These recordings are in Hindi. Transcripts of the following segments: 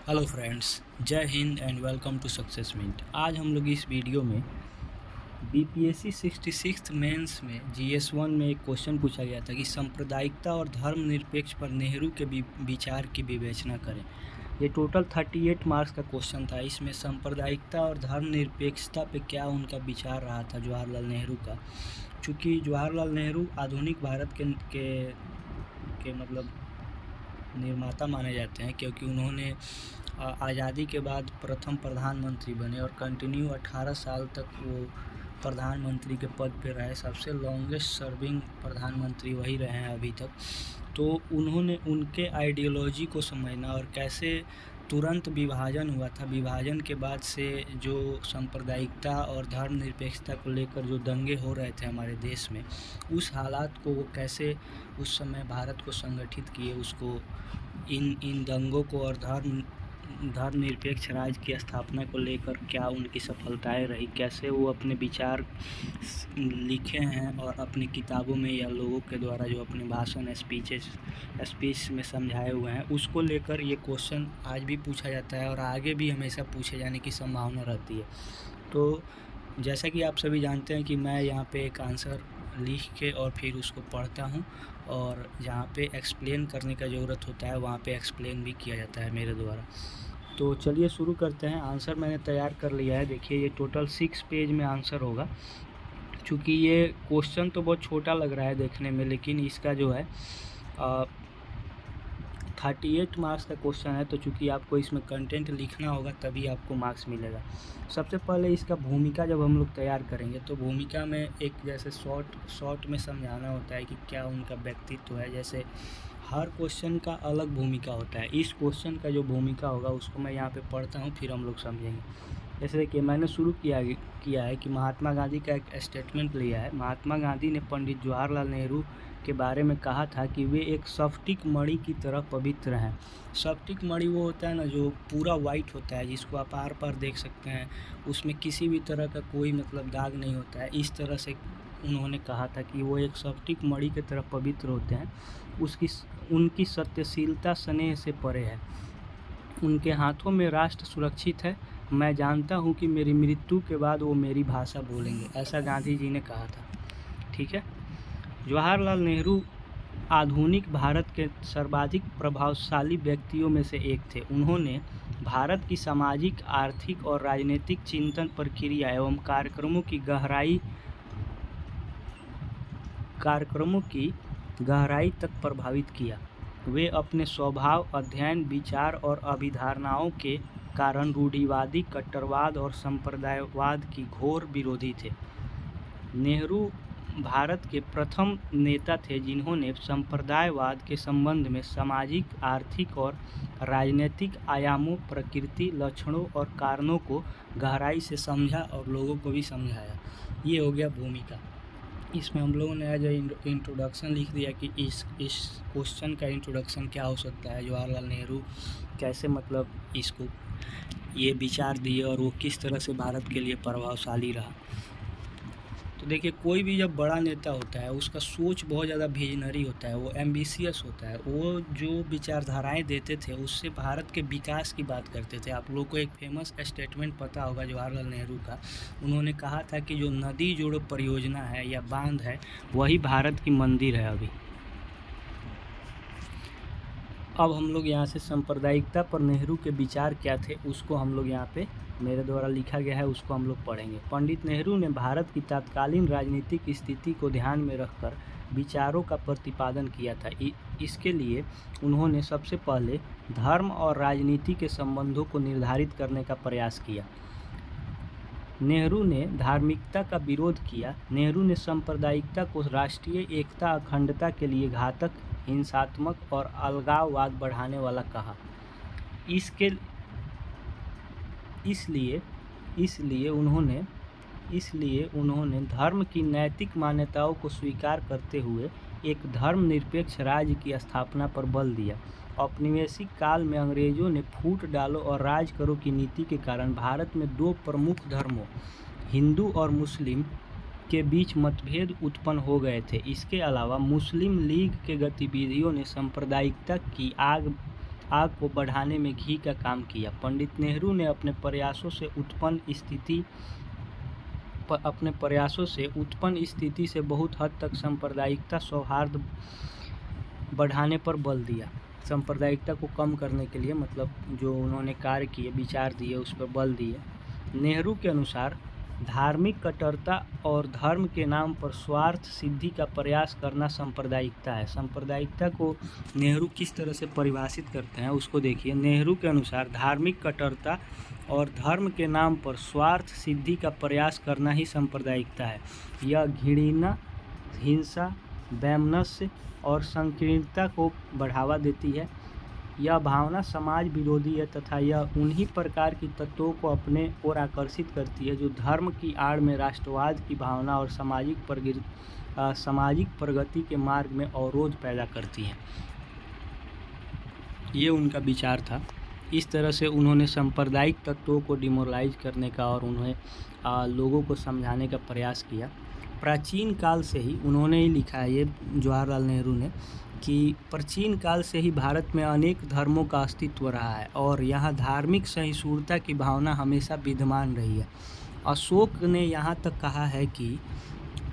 हेलो फ्रेंड्स, जय हिंद and welcome to success mint. आज हम लोग इस वीडियो में बीपीएससी 66 मेंस में जीएस 1 में एक क्वेश्चन पूछा गया था कि सांप्रदायिकता और धर्मनिरपेक्ष पर नेहरू के विचार की विवेचना करें। ये टोटल 38 मार्क्स का क्वेश्चन था। इसमें सांप्रदायिकता और धर्मनिरपेक्षता पे क्या उनका विचार रहा था जवाहरलाल नेहरू का। चूँकि जवाहरलाल नेहरू आधुनिक भारत के मतलब निर्माता माने जाते हैं, क्योंकि उन्होंने आज़ादी के बाद प्रथम प्रधानमंत्री बने और कंटिन्यू 18 साल तक वो प्रधानमंत्री के पद पे रहे। सबसे लॉन्गेस्ट सर्विंग प्रधानमंत्री वही रहे हैं अभी तक। तो उन्होंने उनके आइडियोलॉजी को समझना और कैसे तुरंत विभाजन हुआ था, विभाजन के बाद से जो सांप्रदायिकता और धर्मनिरपेक्षता को लेकर जो दंगे हो रहे थे हमारे देश में, उस हालात को वो कैसे उस समय भारत को संगठित किए, उसको इन दंगों को और धर्मनिरपेक्ष राज्य की स्थापना को लेकर क्या उनकी सफलताएं रही, कैसे वो अपने विचार लिखे हैं और अपनी किताबों में या लोगों के द्वारा जो अपने भाषण स्पीच में समझाए हुए हैं, उसको लेकर ये क्वेश्चन आज भी पूछा जाता है और आगे भी हमेशा पूछे जाने की संभावना रहती है। तो जैसा कि आप सभी जानते हैं कि मैं यहाँ पे एक आंसर लिख के और फिर उसको पढ़ता हूँ, और जहाँ पे एक्सप्लेन करने का ज़रूरत होता है वहाँ पे एक्सप्लेन भी किया जाता है मेरे द्वारा। तो चलिए शुरू करते हैं। आंसर मैंने तैयार कर लिया है। देखिए, ये टोटल 6 पेज में आंसर होगा। चूँकि ये क्वेश्चन तो बहुत छोटा लग रहा है देखने में, लेकिन इसका जो है 38 मार्क्स का क्वेश्चन है, तो चूँकि आपको इसमें कंटेंट लिखना होगा तभी आपको मार्क्स मिलेगा। सबसे पहले इसका भूमिका जब हम लोग तैयार करेंगे तो भूमिका में एक जैसे शॉर्ट में समझाना होता है कि क्या उनका व्यक्तित्व है। जैसे हर क्वेश्चन का अलग भूमिका होता है। इस क्वेश्चन का जो भूमिका होगा उसको मैं यहाँ पे पढ़ता हूँ, फिर हम लोग समझेंगे। जैसे देखिए, मैंने शुरू किया है कि महात्मा गांधी का एक स्टेटमेंट लिया है। महात्मा गांधी ने पंडित जवाहरलाल नेहरू के बारे में कहा था कि वे एक स्फटिक मणि की तरह पवित्र हैं। स्फटिक मणि वो होता है ना, जो पूरा वाइट होता है, जिसको आप आर पार देख सकते हैं, उसमें किसी भी तरह का कोई मतलब दाग नहीं होता है। इस तरह से उन्होंने कहा था कि वो एक स्फटिक मणि की तरह पवित्र होते हैं। उनकी सत्यशीलता स्नेह से परे है। उनके हाथों में राष्ट्र सुरक्षित है। मैं जानता हूँ कि मेरी मृत्यु के बाद वो मेरी भाषा बोलेंगे, ऐसा गांधी जी ने कहा था। ठीक है। जवाहरलाल नेहरू आधुनिक भारत के सर्वाधिक प्रभावशाली व्यक्तियों में से एक थे। उन्होंने भारत की सामाजिक, आर्थिक और राजनीतिक चिंतन प्रक्रिया एवं कार्यक्रमों की गहराई तक प्रभावित किया। वे अपने स्वभाव, अध्ययन, विचार और अभिधारणाओं के कारण रूढ़िवादी, कट्टरवाद और संप्रदायवाद की घोर विरोधी थे। नेहरू भारत के प्रथम नेता थे जिन्होंने संप्रदायवाद के संबंध में सामाजिक, आर्थिक और राजनीतिक आयामों, प्रकृति, लक्षणों और कारणों को गहराई से समझा और लोगों को भी समझाया। ये हो गया भूमिका। इसमें हम लोगों ने एज इंट्रोडक्शन लिख दिया कि इस क्वेश्चन का इंट्रोडक्शन क्या हो सकता है, जवाहरलाल नेहरू कैसे मतलब इसको ये विचार दिए और वो किस तरह से भारत के लिए प्रभावशाली रहा। तो देखिए, कोई भी जब बड़ा नेता होता है उसका सोच बहुत ज़्यादा विजनरी होता है, वो एम्बिशियस होता है। वो जो विचारधाराएं देते थे उससे भारत के विकास की बात करते थे। आप लोगों को एक फेमस स्टेटमेंट पता होगा जवाहरलाल नेहरू का। उन्होंने कहा था कि जो नदी जोड़ो परियोजना है या बांध है, वही भारत की मंदिर है अभी। अब हम लोग यहाँ से सांप्रदायिकता पर नेहरू के विचार क्या थे उसको हम लोग यहाँ पे मेरे द्वारा लिखा गया है, उसको हम लोग पढ़ेंगे। पंडित नेहरू ने भारत की तत्कालीन राजनीतिक स्थिति को ध्यान में रखकर विचारों का प्रतिपादन किया था। इसके लिए उन्होंने सबसे पहले धर्म और राजनीति के संबंधों को निर्धारित करने का प्रयास किया। नेहरू ने धार्मिकता का विरोध किया। नेहरू ने सांप्रदायिकता को राष्ट्रीय एकता, अखंडता के लिए घातक, हिंसात्मक और अलगाववाद बढ़ाने वाला कहा। इसलिए उन्होंने धर्म की नैतिक मान्यताओं को स्वीकार करते हुए एक धर्मनिरपेक्ष राज्य की स्थापना पर बल दिया। औपनिवेशिक काल में अंग्रेजों ने फूट डालो और राज करो की नीति के कारण भारत में दो प्रमुख धर्मों, हिंदू और मुस्लिम, के बीच मतभेद उत्पन्न हो गए थे। इसके अलावा मुस्लिम लीग के गतिविधियों ने सांप्रदायिकता की आग आग को बढ़ाने में घी का काम किया। पंडित नेहरू ने अपने प्रयासों से उत्पन्न स्थिति से बहुत हद तक सांप्रदायिकता सौहार्द बढ़ाने पर बल दिया। सांप्रदायिकता को कम करने के लिए मतलब जो उन्होंने कार्य किए, विचार दिए, उस पर बल दिए। नेहरू के अनुसार धार्मिक कट्टरता और धर्म के नाम पर स्वार्थ सिद्धि का प्रयास करना सांप्रदायिकता है। सांप्रदायिकता को नेहरू किस तरह से परिभाषित करते हैं उसको देखिए। नेहरू के अनुसार धार्मिक कट्टरता और धर्म के नाम पर स्वार्थ सिद्धि का प्रयास करना ही सांप्रदायिकता है। यह घृणा, हिंसा, वैमनस्य और संकीर्णता को बढ़ावा देती है। यह भावना समाज विरोधी है तथा यह उन्हीं प्रकार की तत्वों को अपने ओर आकर्षित करती है जो धर्म की आड़ में राष्ट्रवाद की भावना और सामाजिक प्रगति के मार्ग में अवरोध पैदा करती हैं। ये उनका विचार था। इस तरह से उन्होंने सांप्रदायिक तत्वों को डिमोरलाइज करने का और उन्हें लोगों को समझाने का प्रयास किया। प्राचीन काल से ही उन्होंने ही लिखा है ये जवाहरलाल नेहरू ने कि प्राचीन काल से ही भारत में अनेक धर्मों का अस्तित्व रहा है और यहाँ धार्मिक सहिष्णुता की भावना हमेशा विद्यमान रही है। अशोक ने यहाँ तक कहा है कि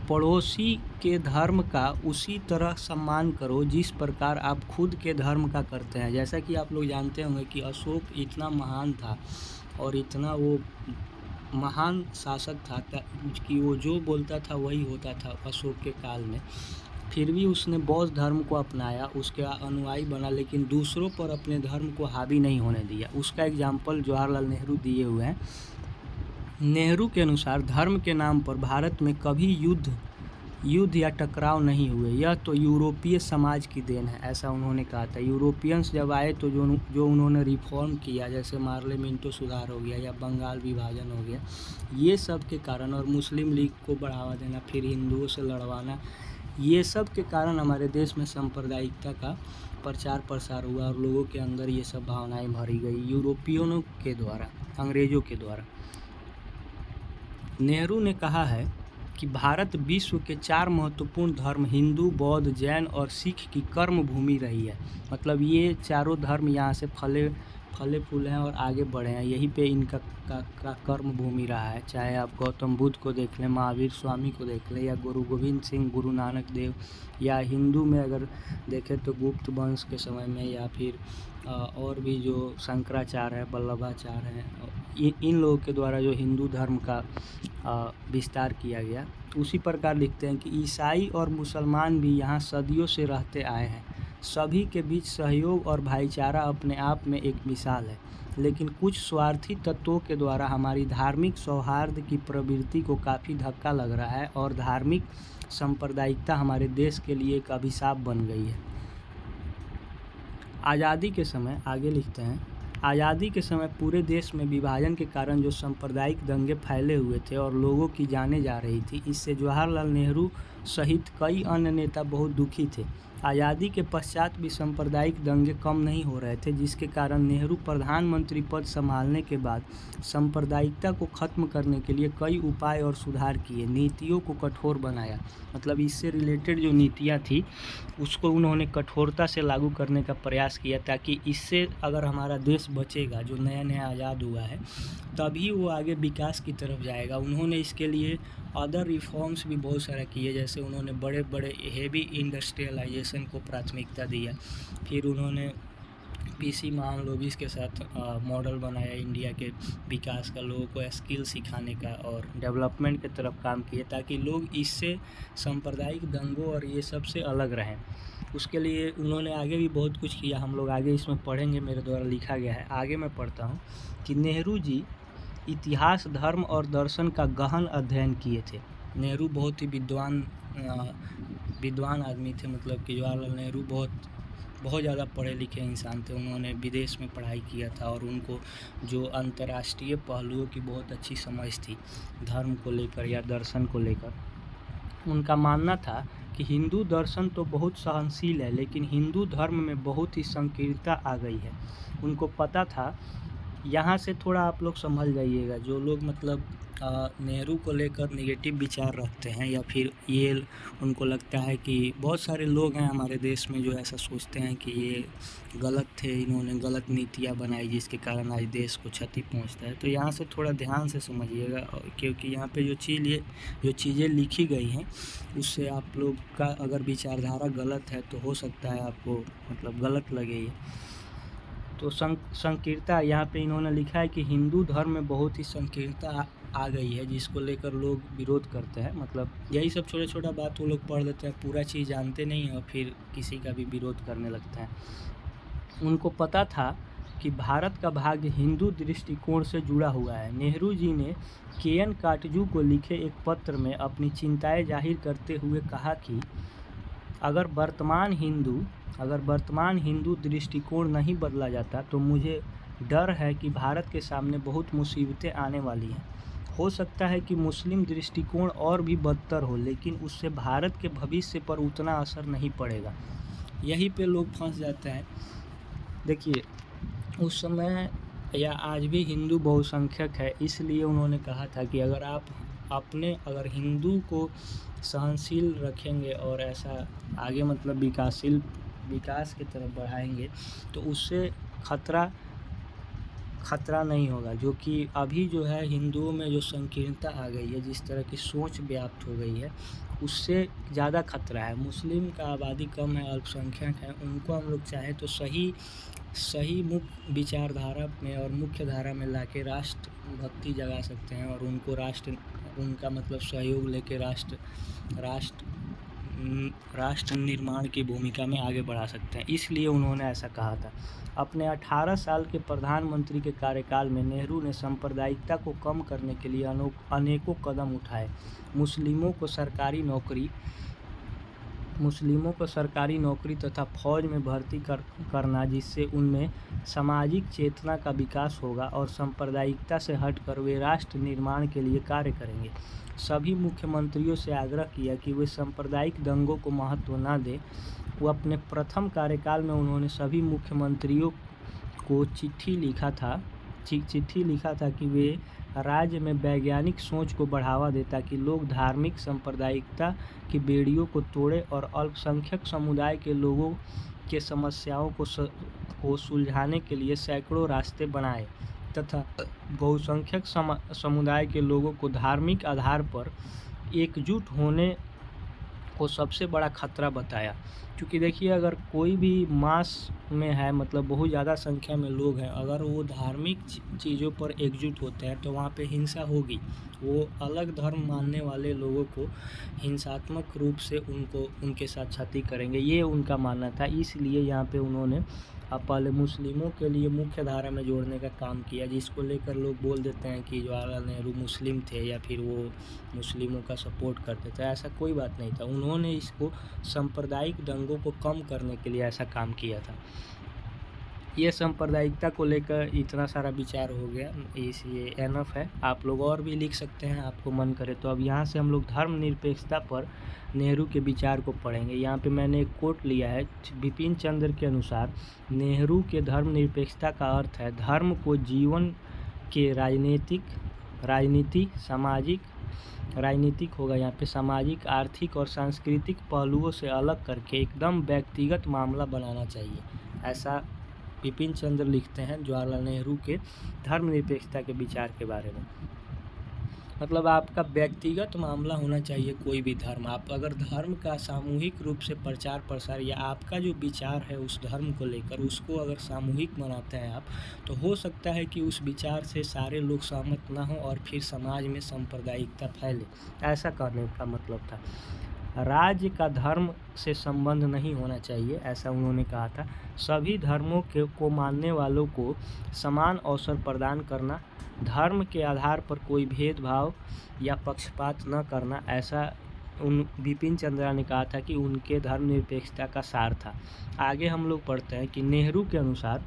पड़ोसी के धर्म का उसी तरह सम्मान करो जिस प्रकार आप खुद के धर्म का करते हैं। जैसा कि आप लोग जानते होंगे कि अशोक इतना महान था और इतना वो महान शासक था कि वो जो बोलता था वही होता था अशोक के काल में। फिर भी उसने बौद्ध धर्म को अपनाया, उसके अनुयायी बना, लेकिन दूसरों पर अपने धर्म को हावी नहीं होने दिया। उसका एग्जाम्पल जवाहरलाल नेहरू दिए हुए हैं। नेहरू के अनुसार धर्म के नाम पर भारत में कभी युद्ध या टकराव नहीं हुए। यह तो यूरोपीय समाज की देन है, ऐसा उन्होंने कहा था। यूरोपियंस जब आए तो जो उन्होंने रिफॉर्म किया, जैसे पार्लियामेंटो सुधार हो गया या बंगाल विभाजन हो गया, ये सब के कारण, और मुस्लिम लीग को बढ़ावा देना, फिर हिंदुओं से लड़वाना, ये सब के कारण हमारे देश में सांप्रदायिकता का प्रचार प्रसार हुआ और लोगों के अंदर ये सब भावनाएं भरी गई यूरोपियनों के द्वारा, अंग्रेज़ों के द्वारा। नेहरू ने कहा है कि भारत विश्व के 4 महत्वपूर्ण धर्म हिंदू, बौद्ध, जैन और सिख की कर्म भूमि रही है। मतलब ये चारों धर्म यहाँ से फले फूले हैं और आगे बढ़े हैं, यहीं पे इनका का कर्म भूमि रहा है। चाहे आप गौतम बुद्ध को देख लें, महावीर स्वामी को देख लें, या गुरु गोविंद सिंह, गुरु नानक देव, या हिंदू में अगर देखें तो गुप्त वंश के समय में, या फिर और भी जो शंकराचार्य है, वल्लभाचार्य हैं, इन लोगों के द्वारा जो हिंदू धर्म का विस्तार किया गया। उसी प्रकार लिखते हैं कि ईसाई और मुसलमान भी यहाँ सदियों से रहते आए हैं। सभी के बीच सहयोग और भाईचारा अपने आप में एक मिसाल है, लेकिन कुछ स्वार्थी तत्वों के द्वारा हमारी धार्मिक सौहार्द की प्रवृत्ति को काफ़ी धक्का लग रहा है और धार्मिक सांप्रदायिकता हमारे देश के लिए एक अभिशाप बन गई है। आज़ादी के समय, आगे लिखते हैं, आज़ादी के समय पूरे देश में विभाजन के कारण जो सांप्रदायिक दंगे फैले हुए थे और लोगों की जानें जा रही थी, इससे जवाहरलाल नेहरू सहित कई अन्य नेता बहुत दुखी थे। आज़ादी के पश्चात भी सांप्रदायिक दंगे कम नहीं हो रहे थे, जिसके कारण नेहरू प्रधानमंत्री पद संभालने के बाद सांप्रदायिकता को ख़त्म करने के लिए कई उपाय और सुधार किए, नीतियों को कठोर बनाया। मतलब इससे रिलेटेड जो नीतियाँ थी उसको उन्होंने कठोरता से लागू करने का प्रयास किया, ताकि इससे अगर हमारा देश बचेगा, जो नया नया आज़ाद हुआ है, तभी वो आगे विकास की तरफ जाएगा। उन्होंने इसके लिए अदर रिफॉर्म्स भी बहुत सारा किए, जैसे उन्होंने बड़े बड़े हेवी इंडस्ट्रियलाइजेशन को प्राथमिकता दिया। फिर उन्होंने पीसी महालनोबिस के साथ मॉडल बनाया इंडिया के विकास का, लोगों को स्किल सिखाने का और डेवलपमेंट की तरफ काम किए, ताकि लोग इससे सांप्रदायिक दंगों और ये सब से अलग रहें। उसके लिए उन्होंने आगे भी बहुत कुछ किया, हम लोग आगे इसमें पढ़ेंगे, मेरे द्वारा लिखा गया है। आगे मैं पढ़ता हूँ कि नेहरू जी इतिहास, धर्म और दर्शन का गहन अध्ययन किए थे। नेहरू बहुत ही विद्वान आदमी थे। मतलब कि जवाहरलाल नेहरू बहुत ज़्यादा पढ़े लिखे इंसान थे। उन्होंने विदेश में पढ़ाई किया था और उनको जो अंतर्राष्ट्रीय पहलुओं की बहुत अच्छी समझ थी, धर्म को लेकर या दर्शन को लेकर। उनका मानना था कि हिंदू दर्शन तो बहुत सहनशील है, लेकिन हिंदू धर्म में बहुत ही संकीर्णता आ गई है। उनको पता था, यहाँ से थोड़ा आप लोग संभल जाइएगा, जो लोग मतलब नेहरू को लेकर नेगेटिव विचार रखते हैं, या फिर ये उनको लगता है कि बहुत सारे लोग हैं हमारे देश में जो ऐसा सोचते हैं कि ये गलत थे, इन्होंने गलत नीतियाँ बनाई जिसके कारण आज देश को क्षति पहुंचता है। तो यहाँ से थोड़ा ध्यान से समझिएगा, क्योंकि यहाँ पे जो चीज़ें लिखी गई हैं उससे आप लोग का अगर विचारधारा गलत है तो हो सकता है आपको मतलब गलत लगे ये। तो संकीर्णता यहाँ पे इन्होंने लिखा है कि हिंदू धर्म में बहुत ही संकीर्णता आ गई है, जिसको लेकर लोग विरोध करते हैं। मतलब यही सब छोटा बात वो लोग पढ़ लेते हैं, पूरा चीज़ जानते नहीं हैं और फिर किसी का भी विरोध करने लगते हैं। उनको पता था कि भारत का भाग्य हिंदू दृष्टिकोण से जुड़ा हुआ है। नेहरू जी ने के.एन. काटजू को लिखे एक पत्र में अपनी चिंताएं जाहिर करते हुए कहा कि अगर वर्तमान हिंदू दृष्टिकोण नहीं बदला जाता तो मुझे डर है कि भारत के सामने बहुत मुसीबतें आने वाली हैं। हो सकता है कि मुस्लिम दृष्टिकोण और भी बदतर हो, लेकिन उससे भारत के भविष्य पर उतना असर नहीं पड़ेगा। यहीं पे लोग फंस जाते हैं। देखिए, उस समय या आज भी हिंदू बहुसंख्यक है, इसलिए उन्होंने कहा था कि अगर आप अगर हिंदू को सहनशील रखेंगे और ऐसा आगे मतलब विकास की तरफ बढ़ाएंगे तो उससे खतरा नहीं होगा। जो कि अभी जो है हिंदुओं में जो संकीर्णता आ गई है, जिस तरह की सोच व्याप्त हो गई है, उससे ज़्यादा खतरा है। मुस्लिम का आबादी कम है, अल्पसंख्यक है, उनको हम लोग चाहें तो सही मुख्य विचारधारा में और मुख्य धारा में लाके राष्ट्र भक्ति जगा सकते हैं और उनका मतलब सहयोग लेके राष्ट्र निर्माण की भूमिका में आगे बढ़ा सकते हैं। इसलिए उन्होंने ऐसा कहा था। अपने 18 साल के प्रधानमंत्री के कार्यकाल में नेहरू ने सांप्रदायिकता को कम करने के लिए अनेकों कदम उठाए। मुस्लिमों को सरकारी नौकरी तथा फौज में भर्ती करना, जिससे उनमें सामाजिक चेतना का विकास होगा और सांप्रदायिकता से हटकर वे राष्ट्र निर्माण के लिए कार्य करेंगे। सभी मुख्यमंत्रियों से आग्रह किया कि वे सांप्रदायिक दंगों को महत्व न दें। वो अपने प्रथम कार्यकाल में उन्होंने सभी मुख्यमंत्रियों को चिट्ठी लिखा था कि वे राज्य में वैज्ञानिक सोच को बढ़ावा दें ताकि लोग धार्मिक सांप्रदायिकता की बेड़ियों को तोड़ें और अल्पसंख्यक समुदाय के लोगों के समस्याओं को सुलझाने के लिए सैकड़ों रास्ते बनाए तथा बहुसंख्यक समुदाय के लोगों को धार्मिक आधार पर एकजुट होने को सबसे बड़ा खतरा बताया। क्योंकि देखिए, अगर कोई भी मास में है, मतलब बहुत ज़्यादा संख्या में लोग हैं, अगर वो धार्मिक चीज़ों पर एकजुट होते हैं तो वहाँ पे हिंसा होगी। वो अलग धर्म मानने वाले लोगों को हिंसात्मक रूप से उनके साथ क्षति करेंगे, ये उनका मानना था। इसलिए यहाँ पे उन्होंने पहले मुस्लिमों के लिए मुख्य धारा में जोड़ने का काम किया, जिसको लेकर लोग बोल देते हैं कि जवाहरलाल नेहरू मुस्लिम थे या फिर वो मुस्लिमों का सपोर्ट करते थे। ऐसा कोई बात नहीं था। उन्होंने इसको सांप्रदायिक दंगों को कम करने के लिए ऐसा काम किया था। ये सांप्रदायिकता को लेकर इतना सारा विचार हो गया, ये एनफ है। आप लोग और भी लिख सकते हैं आपको मन करे तो। अब यहाँ से हम लोग धर्मनिरपेक्षता पर नेहरू के विचार को पढ़ेंगे। यहाँ पे मैंने एक कोट लिया है। बिपिन चंद्र के अनुसार नेहरू के धर्मनिरपेक्षता का अर्थ है धर्म को जीवन के राजनीतिक होगा यहाँ पे, सामाजिक, आर्थिक और सांस्कृतिक पहलुओं से अलग करके एकदम व्यक्तिगत मामला बनाना चाहिए। ऐसा बिपिन चंद्र लिखते हैं जवाहरलाल नेहरू के धर्मनिरपेक्षता के विचार के बारे में। मतलब आपका व्यक्तिगत मामला होना चाहिए कोई भी धर्म। आप अगर धर्म का सामूहिक रूप से प्रचार प्रसार या आपका जो विचार है उस धर्म को लेकर उसको अगर सामूहिक मनाते हैं आप, तो हो सकता है कि उस विचार से सारे लोग सहमत ना हो और फिर समाज में सांप्रदायिकता फैले। ऐसा करने का मतलब था। राज्य का धर्म से संबंध नहीं होना चाहिए, ऐसा उन्होंने कहा था। सभी धर्मों को मानने वालों को समान अवसर प्रदान करना, धर्म के आधार पर कोई भेदभाव या पक्षपात न करना, ऐसा बिपिन चंद्र ने कहा था कि उनके धर्मनिरपेक्षता का सार था। आगे हम लोग पढ़ते हैं कि नेहरू के अनुसार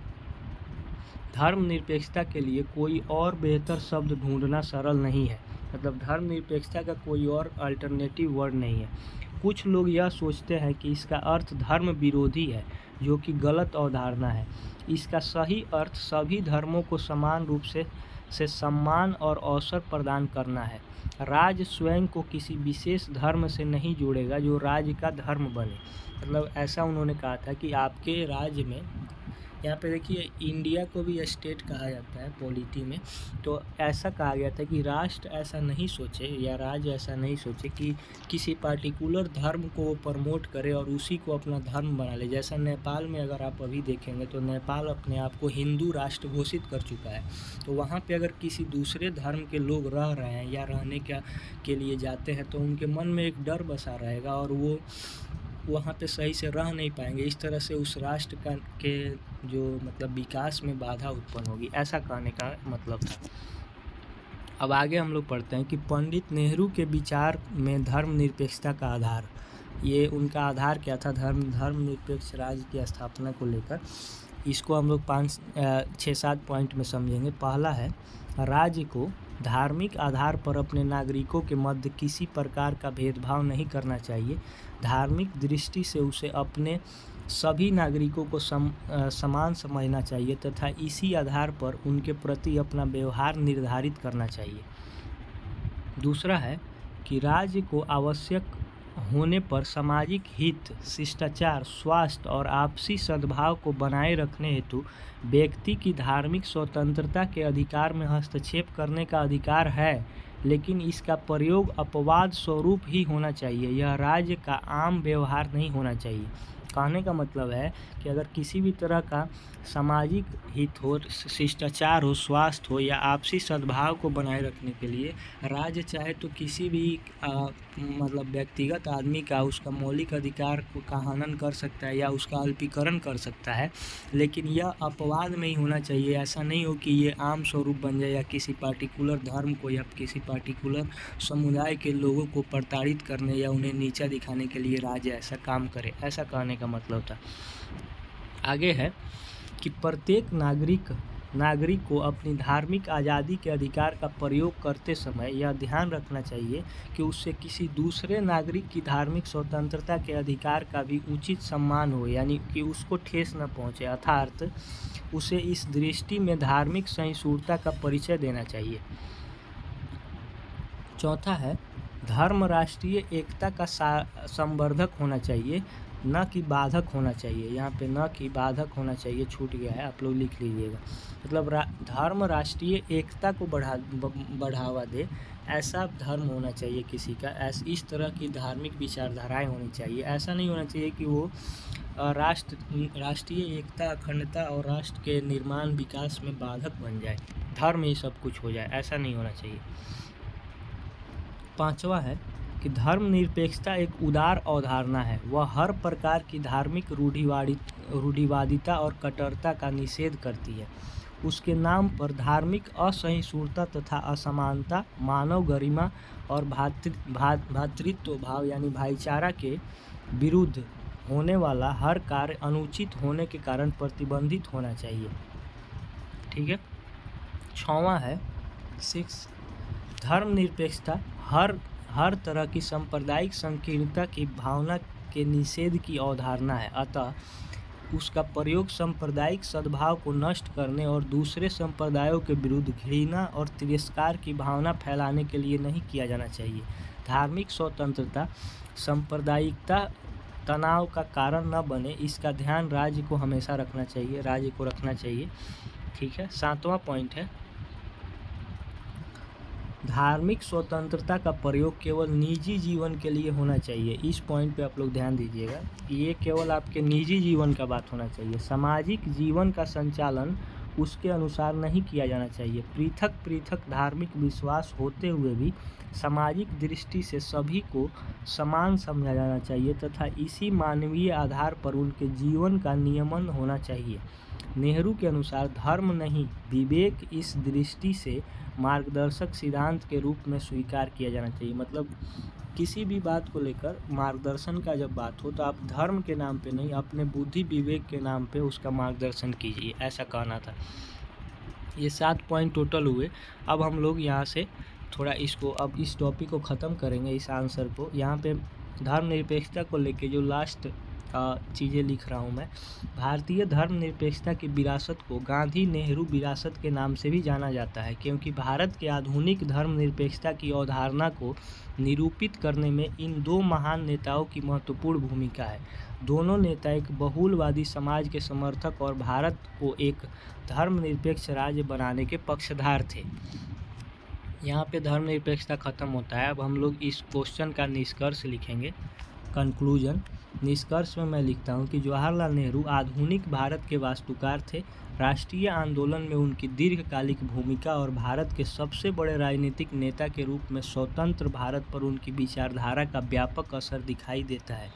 धर्मनिरपेक्षता के लिए कोई और बेहतर शब्द ढूंढना सरल नहीं है। मतलब धर्मनिरपेक्षता का कोई और अल्टरनेटिव वर्ड नहीं है। कुछ लोग यह सोचते हैं कि इसका अर्थ धर्म विरोधी है, जो कि गलत अवधारणा है। इसका सही अर्थ सभी धर्मों को समान रूप से सम्मान और अवसर प्रदान करना है। राज्य स्वयं को किसी विशेष धर्म से नहीं जोड़ेगा जो राज्य का धर्म बने। मतलब ऐसा उन्होंने कहा था कि आपके राज्य में, यहाँ पे देखिए इंडिया को भी स्टेट कहा जाता है पॉलिटी में, तो ऐसा कहा गया था कि राष्ट्र ऐसा नहीं सोचे या राज्य ऐसा नहीं सोचे कि किसी पार्टिकुलर धर्म को वो प्रमोट करे और उसी को अपना धर्म बना ले। जैसा नेपाल में अगर आप अभी देखेंगे तो नेपाल अपने आप को हिंदू राष्ट्र घोषित कर चुका है, तो वहाँ पे अगर किसी दूसरे धर्म के लोग रह रहे हैं या रहने के लिए जाते हैं तो उनके मन में एक डर बसा रहेगा और वो वहाँ पे सही से रह नहीं पाएंगे। इस तरह से उस राष्ट्र के जो मतलब विकास में बाधा उत्पन्न होगी, ऐसा कहने का मतलब था। अब आगे हम लोग पढ़ते हैं कि पंडित नेहरू के विचार में धर्मनिरपेक्षता का आधार, ये उनका आधार क्या था धर्मनिरपेक्ष राज्य की स्थापना को लेकर। इसको हम लोग 6-7 पॉइंट में समझेंगे। पहला है, राज्य को धार्मिक आधार पर अपने नागरिकों के मध्य किसी प्रकार का भेदभाव नहीं करना चाहिए। धार्मिक दृष्टि से उसे अपने सभी नागरिकों को समान समझना चाहिए तथा इसी आधार पर उनके प्रति अपना व्यवहार निर्धारित करना चाहिए। दूसरा है कि राज्य को आवश्यक होने पर सामाजिक हित, शिष्टाचार, स्वास्थ्य और आपसी सद्भाव को बनाए रखने हेतु व्यक्ति की धार्मिक स्वतंत्रता के अधिकार में हस्तक्षेप करने का अधिकार है, लेकिन इसका प्रयोग अपवाद स्वरूप ही होना चाहिए। यह राज्य का आम व्यवहार नहीं होना चाहिए। कहने का मतलब है कि अगर किसी भी तरह का सामाजिक हित हो, शिष्टाचार हो, स्वास्थ्य हो या आपसी सद्भाव को बनाए रखने के लिए राज्य चाहे तो किसी भी मतलब व्यक्तिगत आदमी का उसका मौलिक अधिकार का हनन कर सकता है या उसका अल्पीकरण कर सकता है, लेकिन यह अपवाद में ही होना चाहिए। ऐसा नहीं हो कि ये आम स्वरूप बन जाए या किसी पार्टिकुलर धर्म को या किसी पार्टिकुलर समुदाय के लोगों को प्रताड़ित करने या उन्हें नीचा दिखाने के लिए राज्य ऐसा काम करे, ऐसा कहने का मतलब था। आगे है कि प्रत्येक नागरिक को अपनी धार्मिक आज़ादी के अधिकार का प्रयोग करते समय यह ध्यान रखना चाहिए कि उससे किसी दूसरे नागरिक की धार्मिक स्वतंत्रता के अधिकार का भी उचित सम्मान हो, यानी कि उसको ठेस न पहुँचे, अर्थात उसे इस दृष्टि में धार्मिक सहिष्णुता का परिचय देना चाहिए। चौथा है, धर्म राष्ट्रीय एकता का संवर्धक होना चाहिए, न कि बाधक होना चाहिए। यहाँ पे न कि बाधक होना चाहिए छूट गया है, आप लोग लिख लीजिएगा। मतलब धर्म राष्ट्रीय एकता को बढ़ावा दे, ऐसा धर्म होना चाहिए किसी का, इस तरह की धार्मिक विचारधाराएं होनी चाहिए। ऐसा नहीं होना चाहिए कि वो राष्ट्रीय एकता, अखंडता और राष्ट्र के निर्माण विकास में बाधक बन जाए, धर्म ही सब कुछ हो जाए, ऐसा नहीं होना चाहिए। पांचवा है कि धर्मनिरपेक्षता एक उदार अवधारणा है। वह हर प्रकार की धार्मिक रूढ़िवादिता और कट्टरता का निषेध करती है। उसके नाम पर धार्मिक असहिष्णुता तथा असमानता, मानव गरिमा और भ्रातृत्व भाव यानी भाईचारा के विरुद्ध होने वाला हर कार्य अनुचित होने के कारण प्रतिबंधित होना चाहिए। ठीक है। 6वां है 6 धर्मनिरपेक्षता हर तरह की सांप्रदायिक संकीर्णता की भावना के निषेध की अवधारणा है। अतः उसका प्रयोग सांप्रदायिक सद्भाव को नष्ट करने और दूसरे संप्रदायों के विरुद्ध घृणा और तिरस्कार की भावना फैलाने के लिए नहीं किया जाना चाहिए। धार्मिक स्वतंत्रता सांप्रदायिकता तनाव का कारण न बने, इसका ध्यान राज्य को हमेशा रखना चाहिए। ठीक है। 7वां पॉइंट है, धार्मिक स्वतंत्रता का प्रयोग केवल निजी जीवन के लिए होना चाहिए। इस पॉइंट पे आप लोग ध्यान दीजिएगा, ये केवल आपके निजी जीवन का बात होना चाहिए। सामाजिक जीवन का संचालन उसके अनुसार नहीं किया जाना चाहिए। पृथक धार्मिक विश्वास होते हुए भी सामाजिक दृष्टि से सभी को समान समझा जाना चाहिए तथा इसी मानवीय आधार पर उनके जीवन का नियमन होना चाहिए। नेहरू के अनुसार धर्म नहीं, विवेक इस दृष्टि से मार्गदर्शक सिद्धांत के रूप में स्वीकार किया जाना चाहिए। मतलब किसी भी बात को लेकर मार्गदर्शन का जब बात हो तो आप धर्म के नाम पे नहीं, अपने बुद्धि विवेक के नाम पे उसका मार्गदर्शन कीजिए, ऐसा कहना था। ये 7 पॉइंट टोटल हुए। अब हम लोग यहाँ से थोड़ा अब इस टॉपिक को ख़त्म करेंगे, इस आंसर को। यहाँ पे धर्मनिरपेक्षता को लेके जो लास्ट चीज़ें लिख रहा हूँ मैं। भारतीय धर्मनिरपेक्षता की विरासत को गांधी नेहरू विरासत के नाम से भी जाना जाता है, क्योंकि भारत के आधुनिक धर्मनिरपेक्षता की अवधारणा को निरूपित करने में इन दो महान नेताओं की महत्वपूर्ण भूमिका है। दोनों नेता एक बहुलवादी समाज के समर्थक और भारत को एक धर्मनिरपेक्ष राज्य बनाने के पक्षधर थे। यहाँ पे धर्मनिरपेक्षता खत्म होता है। अब हम लोग इस क्वेश्चन का निष्कर्ष लिखेंगे, कंक्लूजन। निष्कर्ष में मैं लिखता हूँ कि जवाहरलाल नेहरू आधुनिक भारत के वास्तुकार थे। राष्ट्रीय आंदोलन में उनकी दीर्घकालिक भूमिका और भारत के सबसे बड़े राजनीतिक नेता के रूप में स्वतंत्र भारत पर उनकी विचारधारा का व्यापक असर दिखाई देता है।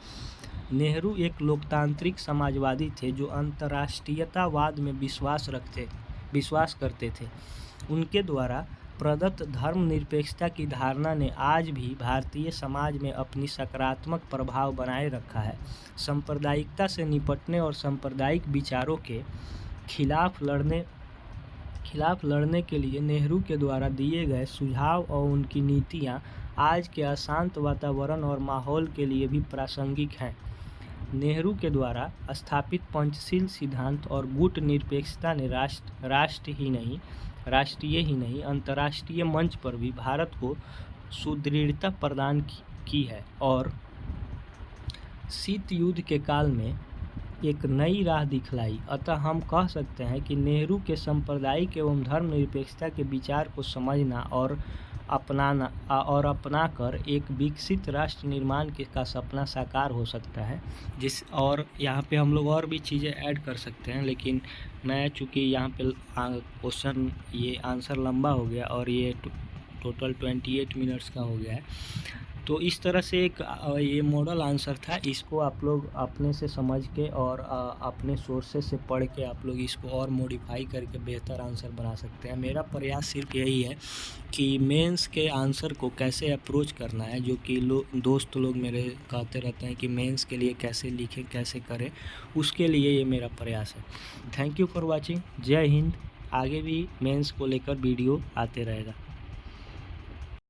नेहरू एक लोकतांत्रिक समाजवादी थे जो अंतर्राष्ट्रीयतावाद में विश्वास करते थे। उनके द्वारा प्रदत्त धर्मनिरपेक्षता की धारणा ने आज भी भारतीय समाज में अपनी सकारात्मक प्रभाव बनाए रखा है। सांप्रदायिकता से निपटने और सांप्रदायिक विचारों के खिलाफ लड़ने के लिए नेहरू के द्वारा दिए गए सुझाव और उनकी नीतियां आज के अशांत वातावरण और माहौल के लिए भी प्रासंगिक हैं। नेहरू के द्वारा स्थापित पंचशील सिद्धांत और गुट निरपेक्षता ने राष्ट्रीय ही नहीं अंतर्राष्ट्रीय मंच पर भी भारत को सुदृढ़ता प्रदान की है और शीत युद्ध के काल में एक नई राह दिखलाई। अतः हम कह सकते हैं कि नेहरू के सांप्रदायिक एवं धर्मनिरपेक्षता के विचार को समझना और अपनाकर एक विकसित राष्ट्र निर्माण का सपना साकार हो सकता है। और यहाँ पे हम लोग और भी चीज़ें ऐड कर सकते हैं, लेकिन मैं चूँकि यहाँ पे क्वेश्चन ये आंसर लंबा हो गया और ये टोटल 28 मिनट्स का हो गया है, तो इस तरह से एक ये मॉडल आंसर था। इसको आप लोग अपने से समझ के और अपने सोर्सेज से पढ़ के आप लोग इसको और मॉडिफाई करके बेहतर आंसर बना सकते हैं। मेरा प्रयास सिर्फ यही है कि मेंस के आंसर को कैसे अप्रोच करना है, जो कि दोस्त लोग मेरे कहते रहते हैं कि मेंस के लिए कैसे लिखें, कैसे करें, उसके लिए ये मेरा प्रयास है। Thank you for watching. जय हिंद। आगे भी मेंस को लेकर वीडियो आते रहेगा।